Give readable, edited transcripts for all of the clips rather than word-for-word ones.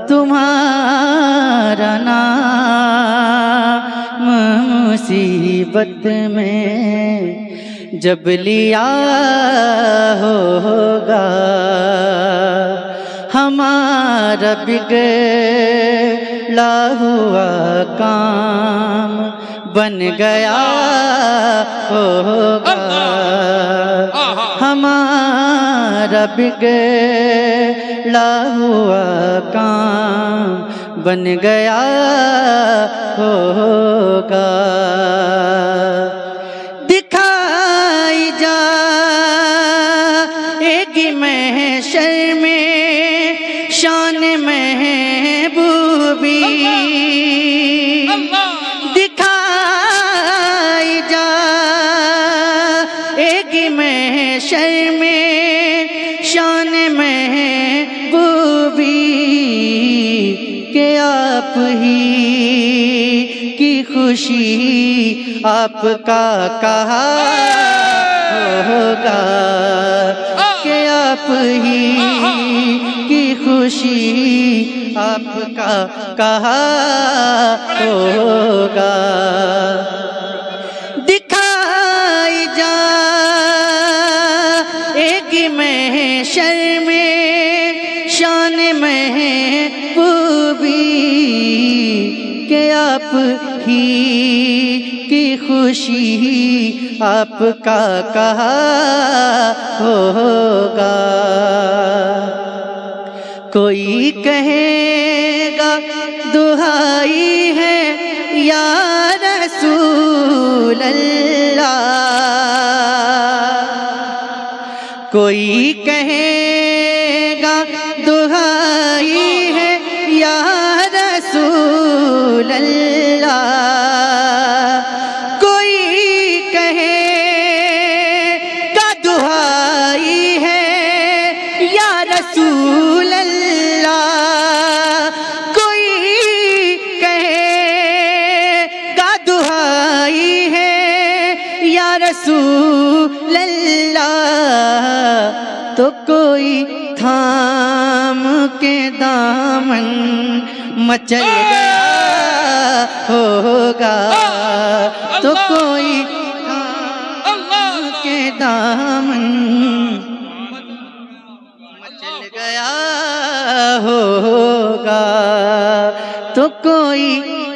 تمہارا نام مصیبت میں جب لیا ہوگا، ہمارا بگڑا ہوا کام بن گیا ہوگا، ہمارا بگڑا ہوا کام بن گیا ہوگا۔ دکھائی جائے گی محشر میں شان محبوبی، دکھائی جائے گی محشر میں شان محبوبی، کہ آپ ہی کی خوشی آپ کا کہا ہوگا، کہ آپ ہی کی خوشی آپ کا کہا ہوگا۔ دکھائی جائے گی محشر میں شان محبوبی، کہ آپ ہی کی خوشی آپ کا کہا ہوگا۔ کوئی کہے گا دہائی ہے یا رسول اللہ، کوئی کہے گا دہائی ہے یا رسول اللہ، کوئی کہے گا دہائی ہے یا رسول اللہ، کوئی کہے گا دہائی ہے یا رسول اللہ، تو کوئی تھام کے دامن مچل گیا ہوگا، تو کوئی تھام کے دامن مچل گیا ہوگا، تو کوئی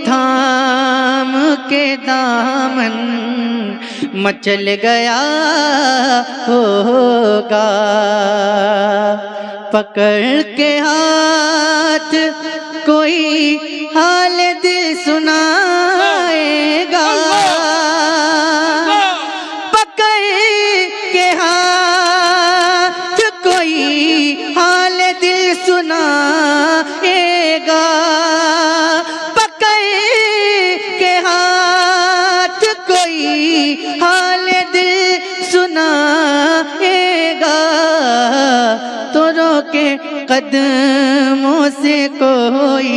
تھام کے دامن مچل گیا ہوگا۔ پکڑ کے ہاتھ کوئی حال دل سنائے گا، پکڑ کے ہاتھ کوئی حال دل سنائے گا، پکڑ کے ہاتھ کوئی حال دل سنائے گا، تو رو کے قدموں سے کوئی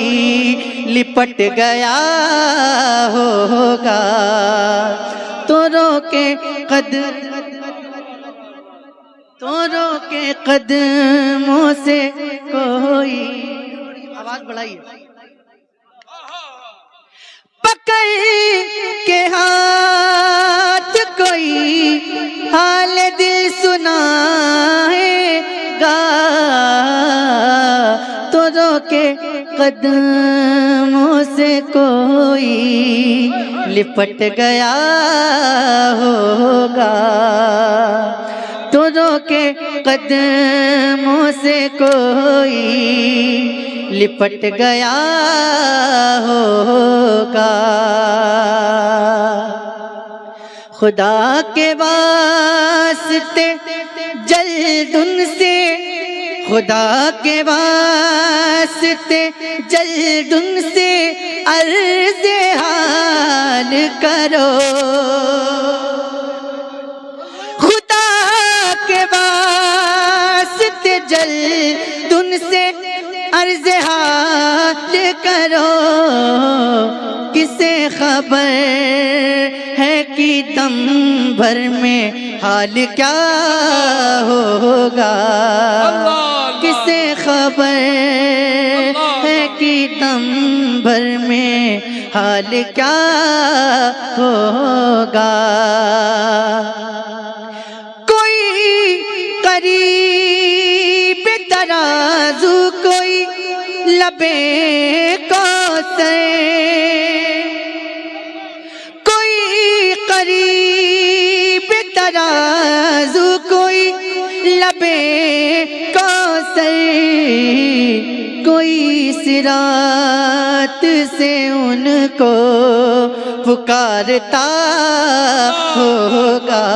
لپٹ گیا ہوگا، تو رو کے قدموں سے کوئی، آواز بڑھائیے، پکڑ کے ہاتھ کوئی حال دل سنائے گا، تو رو کے قدموں سے کوئی لپٹ گیا ہوگا، تو رو کے قدموں سے کوئی لپٹ گیا ہوگا۔ خدا کے واسطے جلد ان سے، خدا کے واسطے جلد ان سے عرض حال کرو، خدا کے واسطے جلد ان سے عرض حال کرو، کسے خبر ہے کہ دم بھر میں حال کیا ہوگا، کسے خبر ہے دم بھر میں حال کیا ہوگا. کوئی قریب ترازو کوئی لبے کوثر، کوئی قریب ترازو کوئی لبے کوثر، کوئی صراط سے ان کو پکارتا ہوگا.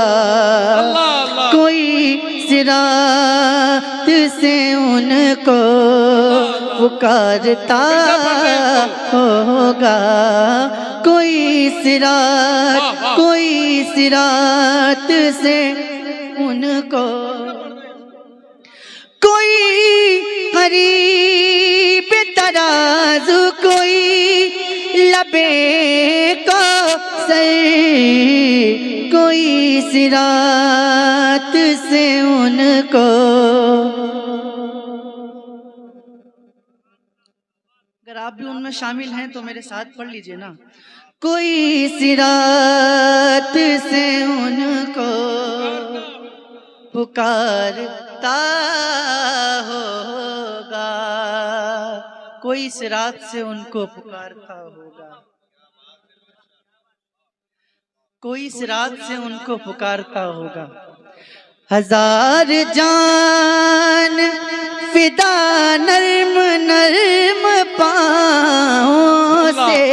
کوئی صراط سے ان کو پکارتا ہوگا. کوئی صراط سے ان کو، کوئی قریب ترازو کوئی لبے کوثر، کوئی صراط سے ان کو. اگر آپ بھی ان میں شامل ہیں تو میرے ساتھ پڑھ لیجئے نا. کوئی صراط سے ان کو پکارتا ہوگا. کوئی صراط سے ان کو پکارتا ہوگا. کوئی صراط سے ان کو پکارتا ہوگا. ہزار جان فدا نرم نرم پاؤں سے،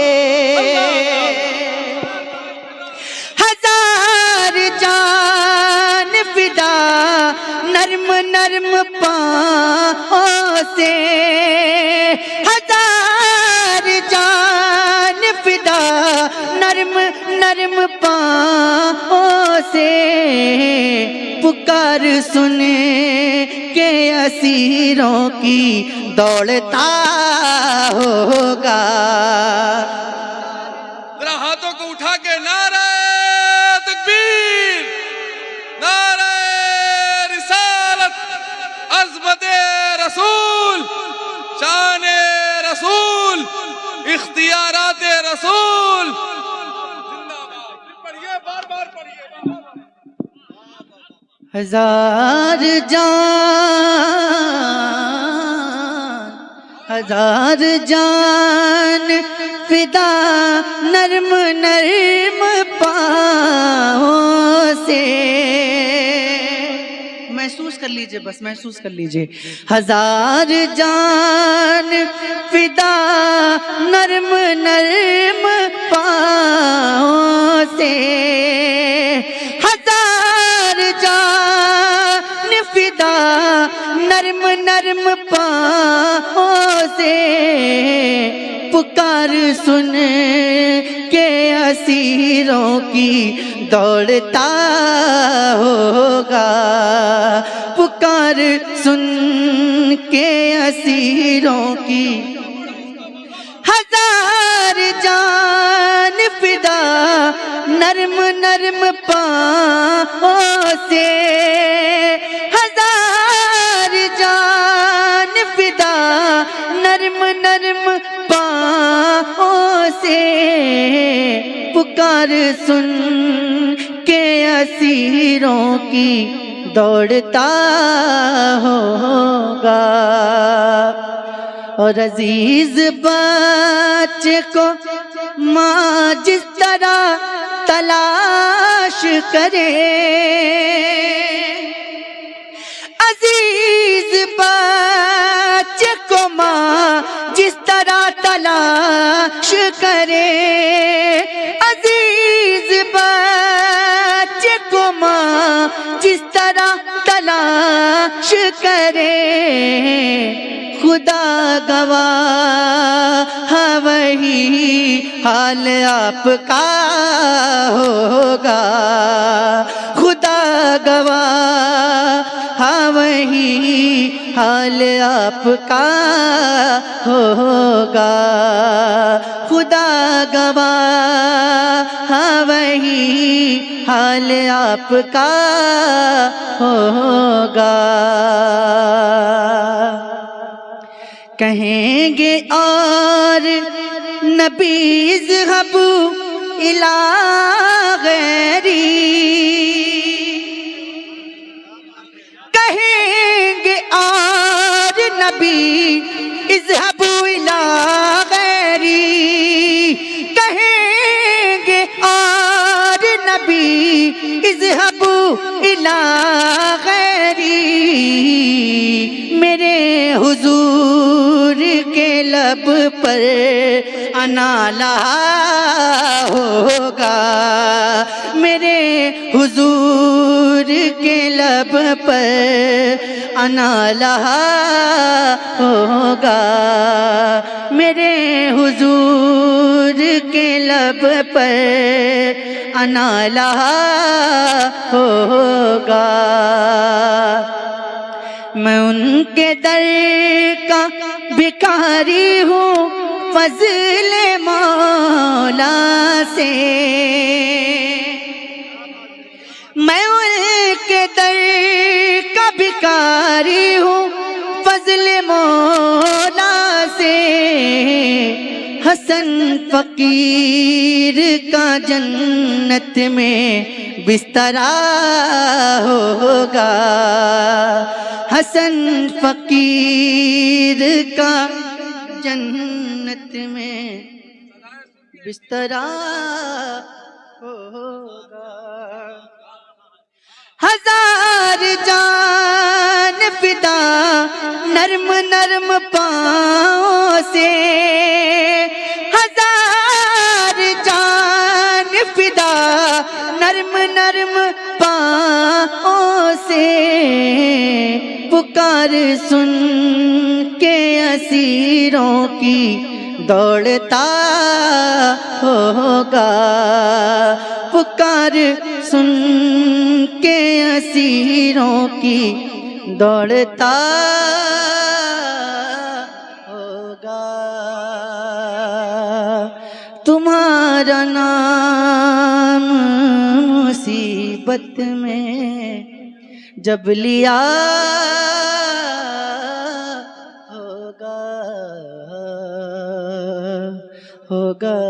ہزار جان فدا نرم نرم پاؤں سے، ہزار جان فدا نرم نرم پاؤں سے، پکار سن کے اسیروں کی دوڑتا ہوگا. ذرا ہاتھوں کو اٹھا کے نعرہ تکبیر، نعرہ رسالت، عظمت رسول، شان رسول، اختیارات رسول. پڑھیے، بار بار پڑھیے. ہزار جان فدا نرم نرم پاؤں سے. محسوس کر لیجئے، بس محسوس کر لیجئے. ہزار جان فدا نرم نرم پاؤں سے، ہزار جان فدا نرم نرم پاؤں سے، پکار سن کے اسیروں کی دوڑتا ہوگا. پکار سن کے اسیروں کی، ہزار جان فدا نرم نرم پاؤں سے، ہزار جان فدا نرم نرم پاؤں سے، پکار سن کے اسیروں کی دوڑتا ہوگا. اور عزیز بچے کو ماں جس طرح تلاش کرے، عزیز بچے کو ماں جس طرح تلاش کرے، عزیز بچے کو ماں جس طرح تلاش کرے، خدا گواہ وہی حال آپ کا ہوگا. خدا گواہ وہی حال آپ کا ہوگا. خدا گواہ وہی حال آپ کا ہوگا. کہیں گے اور نبی اذهبوا الی غیری، کہیں گے اور نبی اذهبوا الی غیری، کہیں گے اور نبی اذهبوا الی غیری، میرے حضور کے لب پر انالا ہوگا، میرے حضور کے لب پر انالا ہوگا، میرے حضور کے لب پر انالا ہوگا۔ میں ان کے در کا بھکاری ہوں فضل مولا سے، میں ان کے در کا بھکاری ہوں فضل مولا سے، حسن فقیر کا جنت میں بسترا ہوگا، حسن فقیر کا جنت میں بسترا ہوگا۔ ہزار جان فدا نرم نرم پاؤں سے، ہزار جان فدا نرم نرم پاؤں سے، پکار سن کے اسیروں کی دوڑتا ہوگا، پکار سن کے اسیروں کی دوڑتا ہوگا۔ تمہارا نام مصیبت میں جب لیا ہوگا